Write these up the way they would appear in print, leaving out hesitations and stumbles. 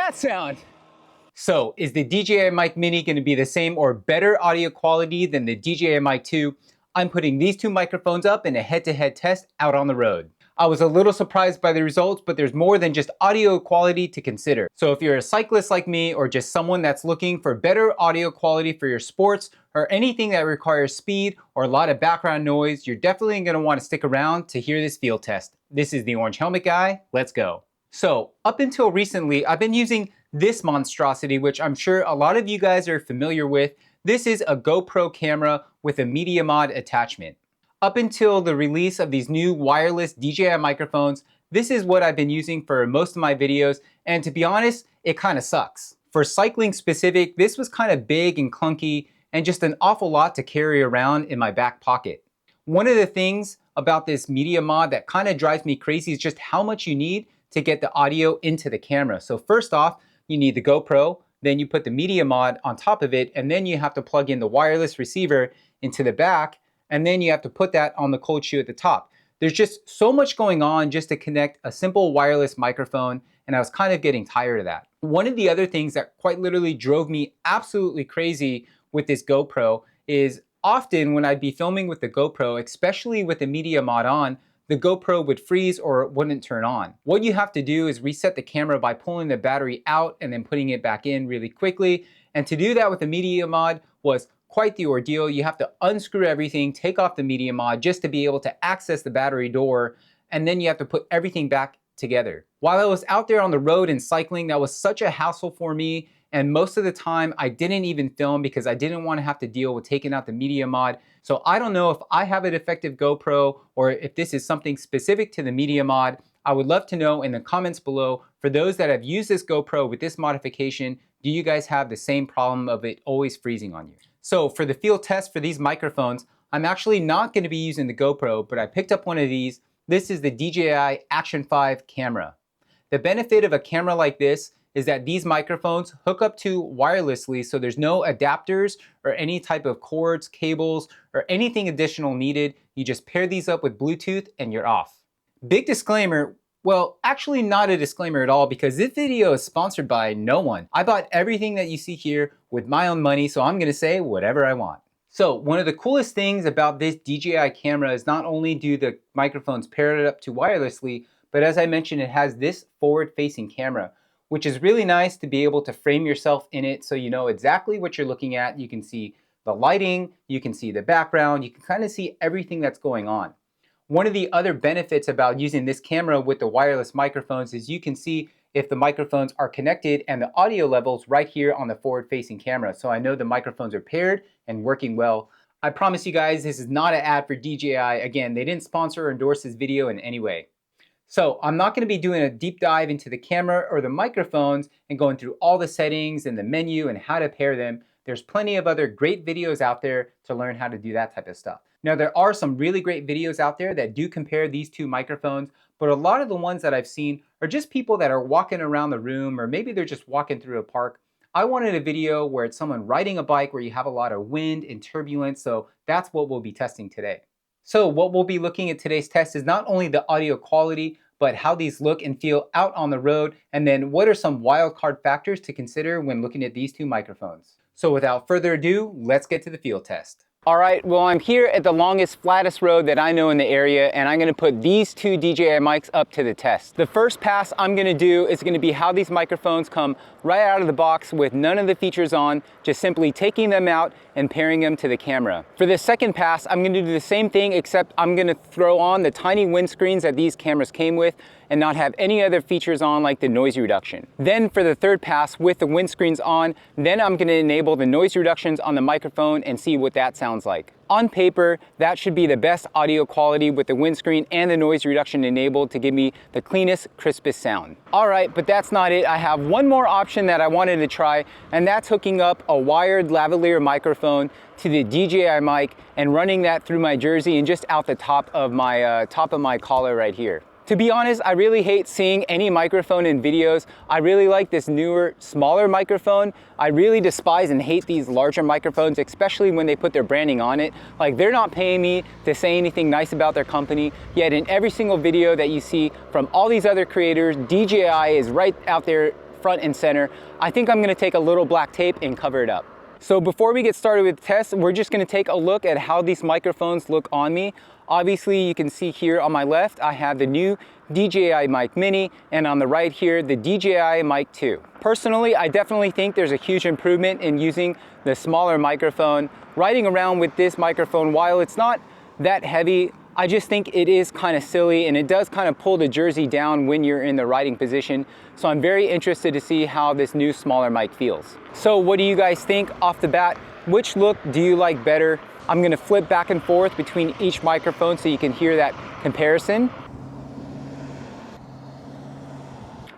that sound? So, is the DJI MIC Mini going to be the same or better audio quality than the DJI MIC 2? I'm putting these two microphones up in a head-to-head test out on the road. I was a little surprised by the results, but there's more than just audio quality to consider. So if you're a cyclist like me or just someone that's looking for better audio quality for your sports or anything that requires speed or a lot of background noise, you're definitely going to want to stick around to hear this field test. This is the Orange Helmet Guy. Let's go. So up until recently, I've been using this monstrosity, which I'm sure a lot of you guys are familiar with. This is a GoPro camera with a media mod attachment. Up until the release of these new wireless DJI microphones, this is what I've been using for most of my videos, and to be honest, it kind of sucks. For cycling specific, this was kind of big and clunky and just an awful lot to carry around in my back pocket. One of the things about this media mod that kind of drives me crazy is just how much you need to get the audio into the camera. So first off, you need the GoPro, then you put the media mod on top of it, and then you have to plug in the wireless receiver into the back, and then you have to put that on the cold shoe at the top. There's just so much going on just to connect a simple wireless microphone, and I was kind of getting tired of that. One of the other things that quite literally drove me absolutely crazy with this GoPro is often when I'd be filming with the GoPro, especially with the media mod on, the GoPro would freeze or it wouldn't turn on. What you have to do is reset the camera by pulling the battery out and then putting it back in really quickly. And to do that with the media mod was quite the ordeal. You have to unscrew everything, take off the media mod just to be able to access the battery door, and then you have to put everything back together. While I was out there on the road and cycling, that was such a hassle for me, and most of the time I didn't even film because I didn't want to have to deal with taking out the media mod. So I don't know if I have a defective GoPro or if this is something specific to the media mod. I would love to know in the comments below. For those that have used this GoPro with this modification, do you guys have the same problem of it always freezing on you? So for the field test for these microphones, I'm actually not going to be using the GoPro, but I picked up one of these. This is the DJI Action 5 camera. The benefit of a camera like this is that these microphones hook up to wirelessly, so there's no adapters or any type of cords, cables, or anything additional needed. You just pair these up with Bluetooth and you're off. Big disclaimer, well, actually not a disclaimer at all because this video is sponsored by no one. I bought everything that you see here with my own money, so I'm gonna say whatever I want. So one of the coolest things about this DJI camera is not only do the microphones pair it up to wirelessly, but as I mentioned, it has this forward-facing camera, which is really nice to be able to frame yourself in it so you know exactly what you're looking at. You can see the lighting, you can see the background, you can kind of see everything that's going on. One of the other benefits about using this camera with the wireless microphones is you can see if the microphones are connected and the audio levels right here on the forward-facing camera. So I know the microphones are paired and working well. I promise you guys, this is not an ad for DJI. Again, they didn't sponsor or endorse this video in any way. So I'm not going to be doing a deep dive into the camera or the microphones and going through all the settings and the menu and how to pair them. There's plenty of other great videos out there to learn how to do that type of stuff. Now, there are some really great videos out there that do compare these two microphones, but a lot of the ones that I've seen are just people that are walking around the room, or maybe they're just walking through a park. I wanted a video where it's someone riding a bike where you have a lot of wind and turbulence, so that's what we'll be testing today. So what we'll be looking at today's test is not only the audio quality, but how these look and feel out on the road, and then what are some wildcard factors to consider when looking at these two microphones. So without further ado, let's get to the field test. All right, well, I'm here at the longest, flattest road that I know in the area, and I'm gonna put these two DJI mics up to the test. The first pass I'm gonna do is gonna be how these microphones come right out of the box with none of the features on, just simply taking them out and pairing them to the camera. For the second pass, I'm gonna do the same thing, except I'm gonna throw on the tiny windscreens that these cameras came with and not have any other features on like the noise reduction. Then for the third pass with the windscreens on, then I'm gonna enable the noise reductions on the microphone and see what that sounds like. On paper, that should be the best audio quality with the windscreen and the noise reduction enabled to give me the cleanest, crispest sound. All right, but that's not it. I have one more option that I wanted to try, and that's hooking up a wired lavalier microphone to the DJI mic and running that through my jersey and just out the top of my collar right here. To be honest, I really hate seeing any microphone in videos. I really like this newer, smaller microphone. I really despise and hate these larger microphones, especially when they put their branding on it. Like, they're not paying me to say anything nice about their company, yet in every single video that you see from all these other creators, DJI is right out there front and center. I think I'm gonna take a little black tape and cover it up. So before we get started with the test, we're just gonna take a look at how these microphones look on me. Obviously, you can see here on my left, I have the new DJI MIC Mini, and on the right here, the DJI MIC 2. Personally, I definitely think there's a huge improvement in using the smaller microphone. Riding around with this microphone, while it's not that heavy, I just think it is kind of silly, and it does kind of pull the jersey down when you're in the riding position. So I'm very interested to see how this new smaller mic feels. So what do you guys think off the bat? Which look do you like better? I'm gonna flip back and forth between each microphone so you can hear that comparison.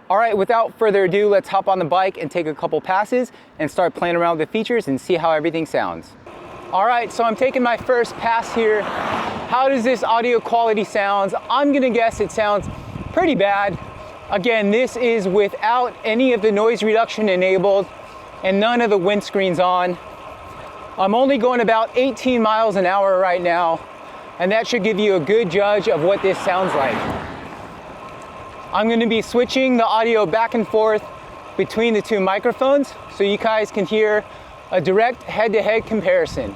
All right, without further ado, let's hop on the bike and take a couple passes and start playing around with the features and see how everything sounds. All right, so I'm taking my first pass here. How does this audio quality sound? I'm gonna guess it sounds pretty bad. Again, this is without any of the noise reduction enabled and none of the windscreens on. I'm only going about 18 miles an hour right now, and that should give you a good judge of what this sounds like. I'm gonna be switching the audio back and forth between the two microphones so you guys can hear a direct head-to-head comparison.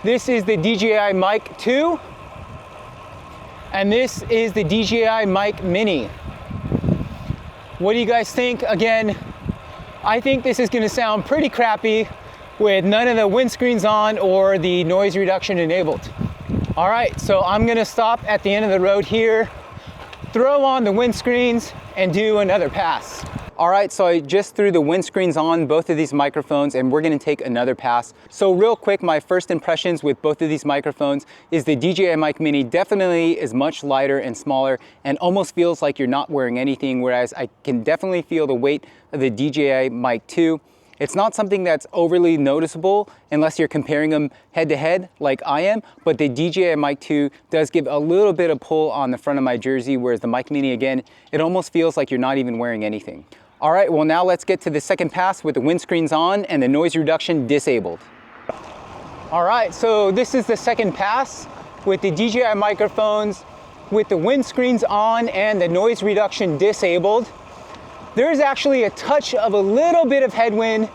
This is the DJI MIC 2, and this is the DJI MIC Mini. What do you guys think? Again, I think this is gonna sound pretty crappy with none of the windscreens on or the noise reduction enabled. All right, so I'm gonna stop at the end of the road here, throw on the windscreens, and do another pass. All right, so I just threw the windscreens on both of these microphones, and we're gonna take another pass. So real quick, my first impressions with both of these microphones is the DJI MIC Mini definitely is much lighter and smaller and almost feels like you're not wearing anything, whereas I can definitely feel the weight of the DJI MIC 2. It's not something that's overly noticeable unless you're comparing them head to head like I am, but the DJI MIC 2 does give a little bit of pull on the front of my jersey, whereas the MIC Mini, again, it almost feels like you're not even wearing anything. All right, well now let's get to the second pass with the windscreens on and the noise reduction disabled. All right, so this is the second pass with the DJI microphones with the windscreens on and the noise reduction disabled. There's actually a touch of a little bit of headwind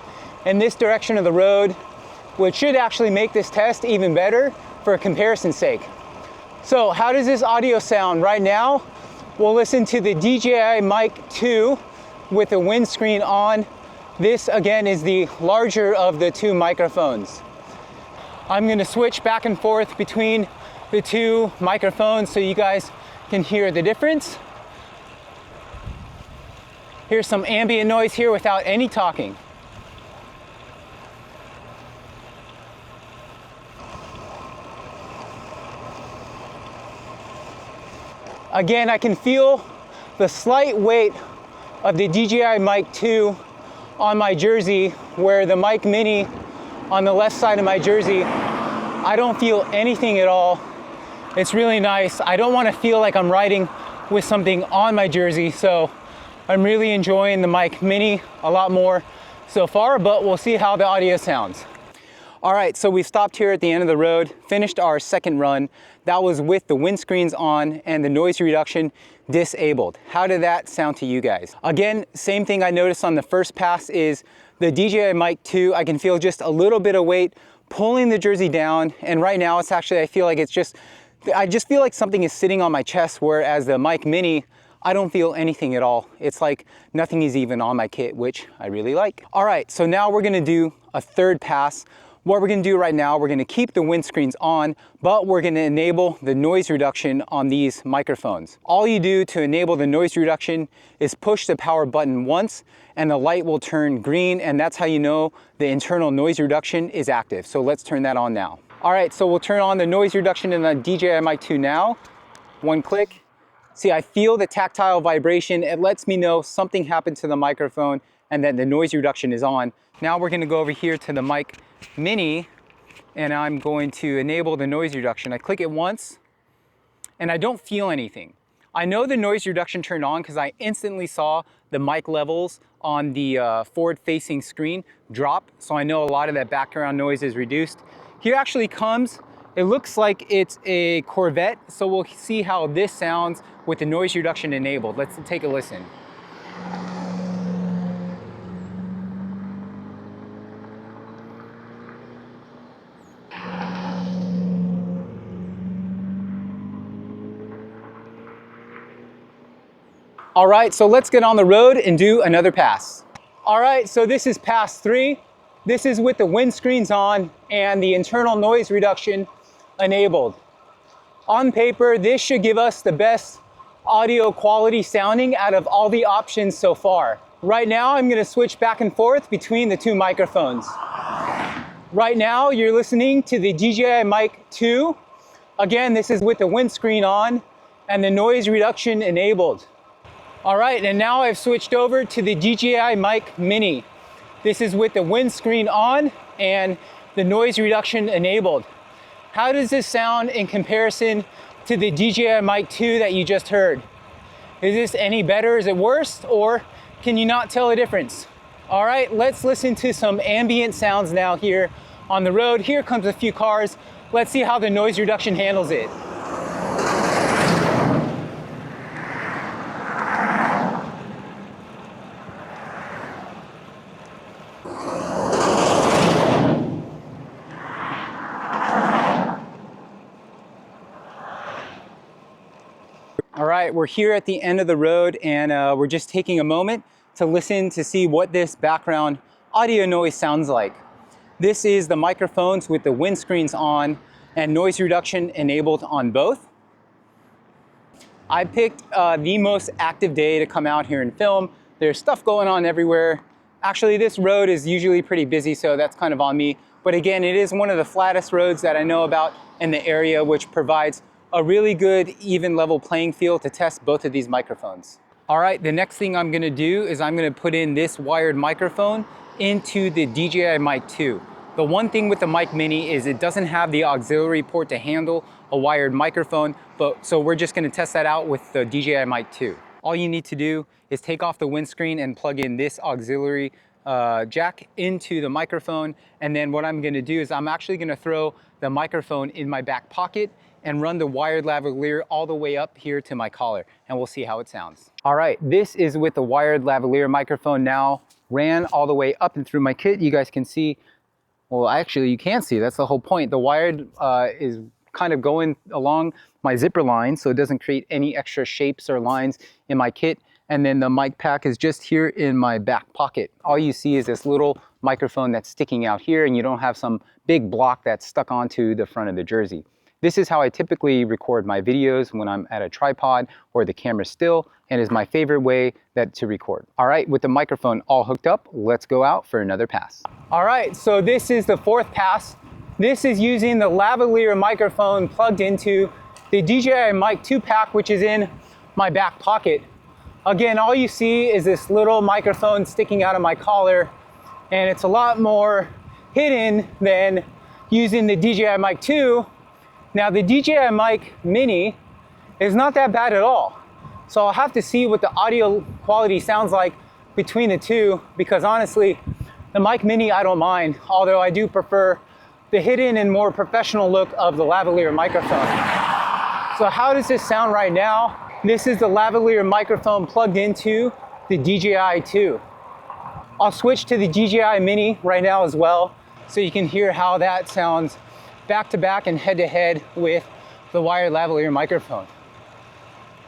in this direction of the road, which should actually make this test even better for comparison's sake. So how does this audio sound right now? We'll listen to the DJI MIC 2 with the windscreen on. This again is the larger of the two microphones. I'm gonna switch back and forth between the two microphones so you guys can hear the difference. Here's some ambient noise here without any talking. Again, I can feel the slight weight of the DJI MIC 2 on my jersey, where the MIC Mini on the left side of my jersey, I don't feel anything at all. It's really nice. I don't want to feel like I'm riding with something on my jersey, so I'm really enjoying the MIC Mini a lot more so far, but we'll see how the audio sounds. All right, so we've stopped here at the end of the road, finished our second run. That was with the windscreens on and the noise reduction disabled. How did that sound to you guys? Again, same thing I noticed on the first pass is the DJI MIC 2, I can feel just a little bit of weight pulling the jersey down, and right now it's actually, I feel like I just feel like something is sitting on my chest, whereas the MIC Mini, I don't feel anything at all. It's like nothing is even on my kit, which I really like. All right, so now we're gonna do a third pass. What we're gonna do right now, we're gonna keep the windscreens on, but we're gonna enable the noise reduction on these microphones. All you do to enable the noise reduction is push the power button once and the light will turn green, and that's how you know the internal noise reduction is active. So let's turn that on now. All right, so we'll turn on the noise reduction in the DJI MIC 2 now. One click. See, I feel the tactile vibration. It lets me know something happened to the microphone and that the noise reduction is on. Now we're gonna go over here to the MIC Mini, and I'm going to enable the noise reduction. I click it once and I don't feel anything. I know the noise reduction turned on because I instantly saw the mic levels on the forward-facing screen drop, so I know a lot of that background noise is reduced. Here actually comes, it looks like it's a Corvette, so we'll see how this sounds with the noise reduction enabled. Let's take a listen. All right, so let's get on the road and do another pass. All right, so this is pass 3. This is with the windscreens on and the internal noise reduction enabled. On paper, this should give us the best audio quality sounding out of all the options so far. Right now, I'm gonna switch back and forth between the two microphones. Right now, you're listening to the DJI MIC 2. Again, this is with the windscreen on and the noise reduction enabled. All right, and now I've switched over to the DJI MIC Mini. This is with the windscreen on and the noise reduction enabled. How does this sound in comparison to the DJI MIC 2 that you just heard? Is this any better? Is it worse? Or can you not tell a difference? All right, let's listen to some ambient sounds now here on the road. Here comes a few cars. Let's see how the noise reduction handles it. All right, we're here at the end of the road and we're just taking a moment to listen to see what this background audio noise sounds like. This is the microphones with the windscreens on and noise reduction enabled on both. I picked the most active day to come out here and film. There's stuff going on everywhere. Actually, this road is usually pretty busy, so that's kind of on me. But again, it is one of the flattest roads that I know about in the area, which provides a really good even level playing field to test both of these microphones. All right, the next thing I'm gonna do is I'm gonna put in this wired microphone into the DJI MIC 2. The one thing with the MIC Mini is it doesn't have the auxiliary port to handle a wired microphone, so we're just gonna test that out with the DJI MIC 2. All you need to do is take off the windscreen and plug in this auxiliary jack into the microphone. And then what I'm gonna do is I'm actually gonna throw the microphone in my back pocket and run the wired lavalier all the way up here to my collar, and we'll see how it sounds. All right, this is with the wired lavalier microphone now ran all the way up and through my kit. You guys can see, well, actually you can't see, that's the whole point. The wired is kind of going along my zipper line so it doesn't create any extra shapes or lines in my kit. And then the mic pack is just here in my back pocket. All you see is this little microphone that's sticking out here, and you don't have some big block that's stuck onto the front of the jersey. This is how I typically record my videos when I'm at a tripod or the camera still, and is my favorite way to record. All right, with the microphone all hooked up, let's go out for another pass. All right, so this is the 4th pass. This is using the lavalier microphone plugged into the DJI MIC 2 pack, which is in my back pocket. Again, all you see is this little microphone sticking out of my collar, and it's a lot more hidden than using the DJI MIC 2. Now the DJI MIC Mini is not that bad at all. So I'll have to see what the audio quality sounds like between the two, because honestly, the MIC Mini I don't mind, although I do prefer the hidden and more professional look of the lavalier microphone. So how does this sound right now? This is the lavalier microphone plugged into the DJI 2. I'll switch to the DJI Mini right now as well, so you can hear how that sounds back to back and head to head with the wired lavalier microphone.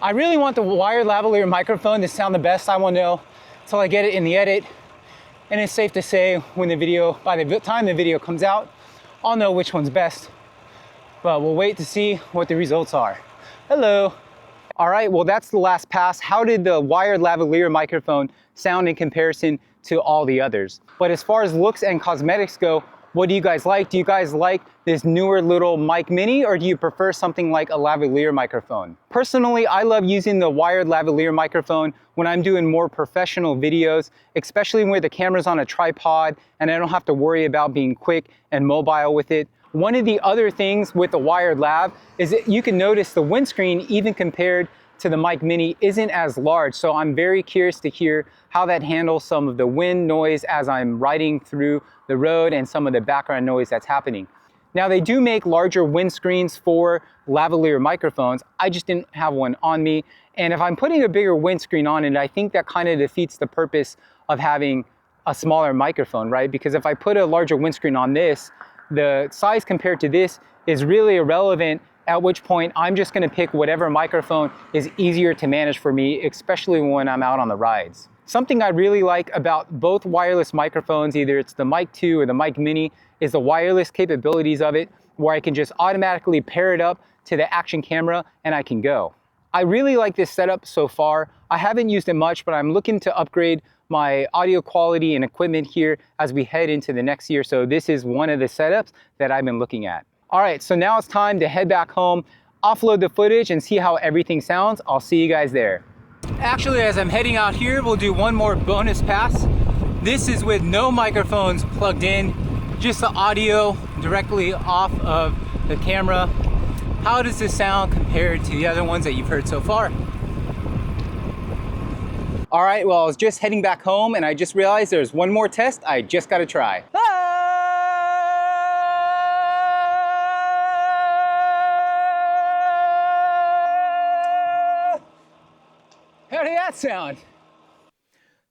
I really want the wired lavalier microphone to sound the best. I won't know until I get it in the edit. And it's safe to say when by the time the video comes out, I'll know which one's best. But we'll wait to see what the results are. Hello. All right, well, that's the last pass. How did the wired lavalier microphone sound in comparison to all the others? But as far as looks and cosmetics go, what do you guys like? Do you guys like this newer little MIC Mini, or do you prefer something like a lavalier microphone? Personally, I love using the wired lavalier microphone when I'm doing more professional videos, especially where the camera's on a tripod and I don't have to worry about being quick and mobile with it. One of the other things with the wired lav is that you can notice the windscreen, even compared to the MIC Mini, isn't as large. So I'm very curious to hear how that handles some of the wind noise as I'm riding through the road and some of the background noise that's happening. Now, they do make larger windscreens for lavalier microphones. I just didn't have one on me. And if I'm putting a bigger windscreen on it, I think that kind of defeats the purpose of having a smaller microphone, right? Because if I put a larger windscreen on this, the size compared to this is really irrelevant at which point I'm just gonna pick whatever microphone is easier to manage for me, especially when I'm out on the rides. Something I really like about both wireless microphones, either it's the Mic 2 or the Mic Mini, is the wireless capabilities of it, where I can just automatically pair it up to the action camera and I can go. I really like this setup so far. I haven't used it much, but I'm looking to upgrade my audio quality and equipment here as we head into the next year. So this is one of the setups that I've been looking at. All right, so now it's time to head back home, offload the footage and see how everything sounds. I'll see you guys there. Actually, as I'm heading out here, we'll do one more bonus pass. This is with no microphones plugged in, just the audio directly off of the camera. How does this sound compared to the other ones that you've heard so far? All right, well, I was just heading back home and I just realized there's one more test I just gotta try. How did that sound?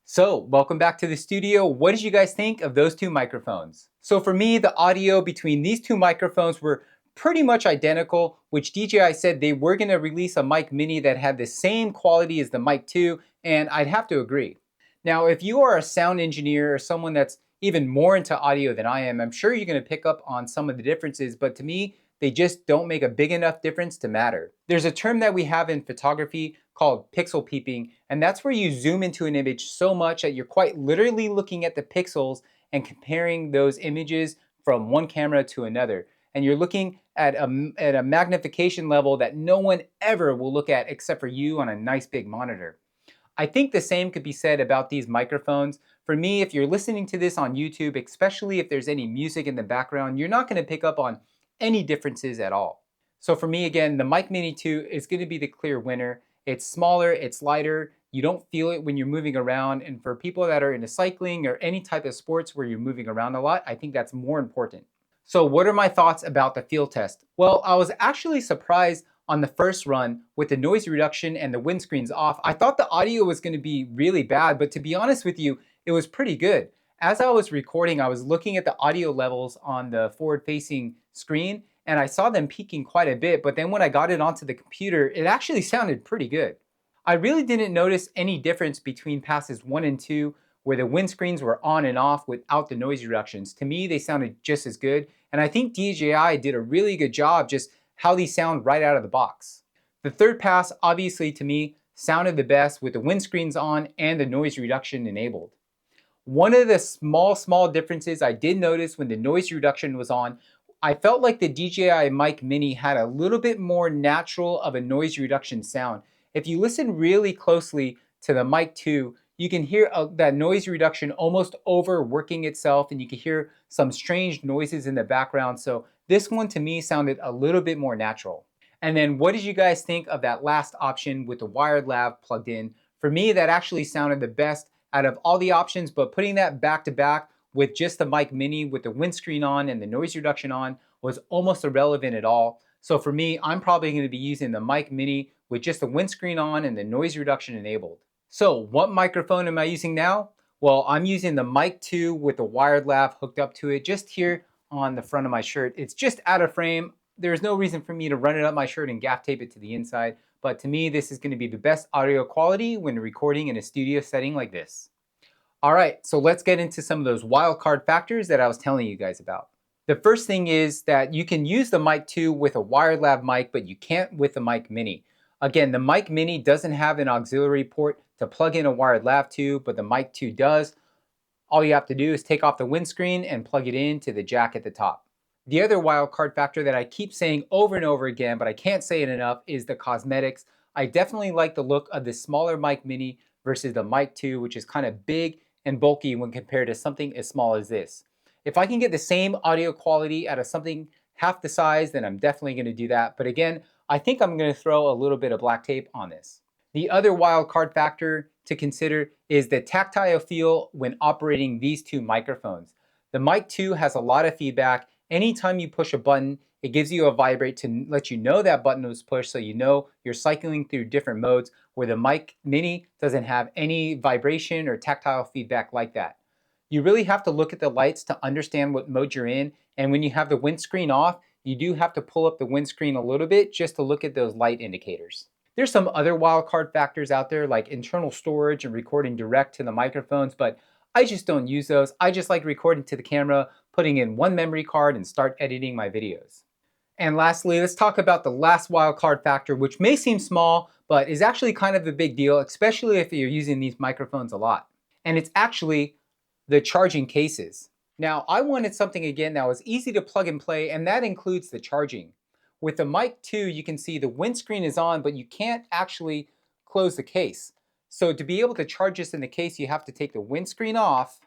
So, welcome back to the studio. What did you guys think of those two microphones? So for me, the audio between these two microphones were pretty much identical, which DJI said they were gonna release a Mic Mini that had the same quality as the Mic 2, and I'd have to agree. Now, if you are a sound engineer or someone that's even more into audio than I am, I'm sure you're gonna pick up on some of the differences, but to me, they just don't make a big enough difference to matter. There's a term that we have in photography called pixel peeping, and that's where you zoom into an image so much that you're quite literally looking at the pixels and comparing those images from one camera to another. And you're looking at a magnification level that no one ever will look at except for you on a nice big monitor. I think the same could be said about these microphones. For me, if you're listening to this on YouTube, especially if there's any music in the background, you're not gonna pick up on any differences at all. So for me, again, the Mic Mini 2 is gonna be the clear winner. It's smaller, it's lighter, you don't feel it when you're moving around, and for people that are into cycling or any type of sports where you're moving around a lot, I think that's more important. So what are my thoughts about the field test? Well, I was actually surprised on the first run with the noise reduction and the windscreens off. I thought the audio was gonna be really bad, but to be honest with you, it was pretty good. As I was recording, I was looking at the audio levels on the forward-facing screen, and I saw them peaking quite a bit, but then when I got it onto the computer, it actually sounded pretty good. I really didn't notice any difference between passes 1 and 2, where the windscreens were on and off without the noise reductions. To me, they sounded just as good, and I think DJI did a really good job just how these sound right out of the box. The third pass, obviously to me, sounded the best with the windscreens on and the noise reduction enabled. One of the small differences I did notice when the noise reduction was on, I felt like the DJI Mic Mini had a little bit more natural of a noise reduction sound. If you listen really closely to the Mic 2, you can hear that noise reduction almost overworking itself, and you can hear some strange noises in the background. So this one to me sounded a little bit more natural. And then what did you guys think of that last option with the wired lav plugged in? For me, that actually sounded the best out of all the options, but putting that back to back with just the Mic Mini with the windscreen on and the noise reduction on was almost irrelevant at all. So for me, I'm probably going to be using the Mic Mini with just the windscreen on and the noise reduction enabled. So what microphone am I using now? Well, I'm using the Mic 2 with the wired lav hooked up to it just here on the front of my shirt. It's just out of frame. There's no reason for me to run it up my shirt and gaff tape it to the inside. But to me, this is going to be the best audio quality when recording in a studio setting like this. All right, so let's get into some of those wildcard factors that I was telling you guys about. The first thing is that you can use the Mic 2 with a wired lav mic, but you can't with the Mic Mini. Again, the Mic Mini doesn't have an auxiliary port to plug in a wired lav to, but the Mic 2 does. All you have to do is take off the windscreen and plug it into the jack at the top. The other wildcard factor that I keep saying over and over again, but I can't say it enough, is the cosmetics. I definitely like the look of the smaller Mic Mini versus the Mic 2, which is kind of big and bulky when compared to something as small as this. If I can get the same audio quality out of something half the size, then I'm definitely going to do that. But again, I think I'm going to throw a little bit of black tape on this. The other wildcard factor to consider is the tactile feel when operating these two microphones. The Mic 2 has a lot of feedback. Anytime you push a button, it gives you a vibrate to let you know that button was pushed, so you know you're cycling through different modes, where the Mic Mini doesn't have any vibration or tactile feedback like that. You really have to look at the lights to understand what mode you're in, and when you have the windscreen off, you do have to pull up the windscreen a little bit just to look at those light indicators. There's some other wildcard factors out there like internal storage and recording direct to the microphones, but I just don't use those. I just like recording to the camera, putting in one memory card and start editing my videos. And lastly, let's talk about the last wildcard factor, which may seem small, but is actually kind of a big deal, especially if you're using these microphones a lot. And it's actually the charging cases. Now, I wanted something again that was easy to plug and play, and that includes the charging. With the Mic 2, you can see the windscreen is on, but you can't actually close the case. So to be able to charge this in the case, you have to take the windscreen off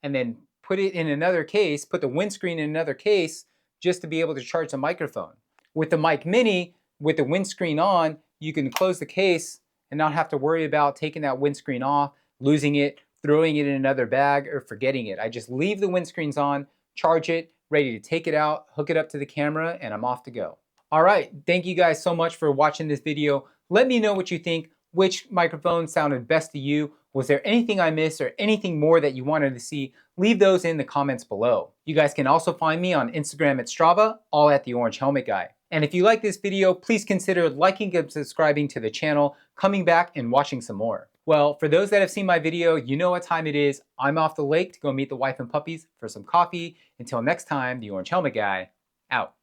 and then put it in another case, put the windscreen in another case, just to be able to charge the microphone. With the Mic Mini, with the windscreen on, you can close the case and not have to worry about taking that windscreen off, losing it, throwing it in another bag, or forgetting it. I just leave the windscreens on, charge it, ready to take it out, hook it up to the camera, and I'm off to go. All right, thank you guys so much for watching this video. Let me know what you think. Which microphone sounded best to you? Was there anything I missed or anything more that you wanted to see? Leave those in the comments below. You guys can also find me on Instagram at Strava, all at the Orange Helmet Guy. And if you like this video, please consider liking and subscribing to the channel, coming back and watching some more. Well, for those that have seen my video, you know what time it is. I'm off the lake to go meet the wife and puppies for some coffee. Until next time, the Orange Helmet Guy, out.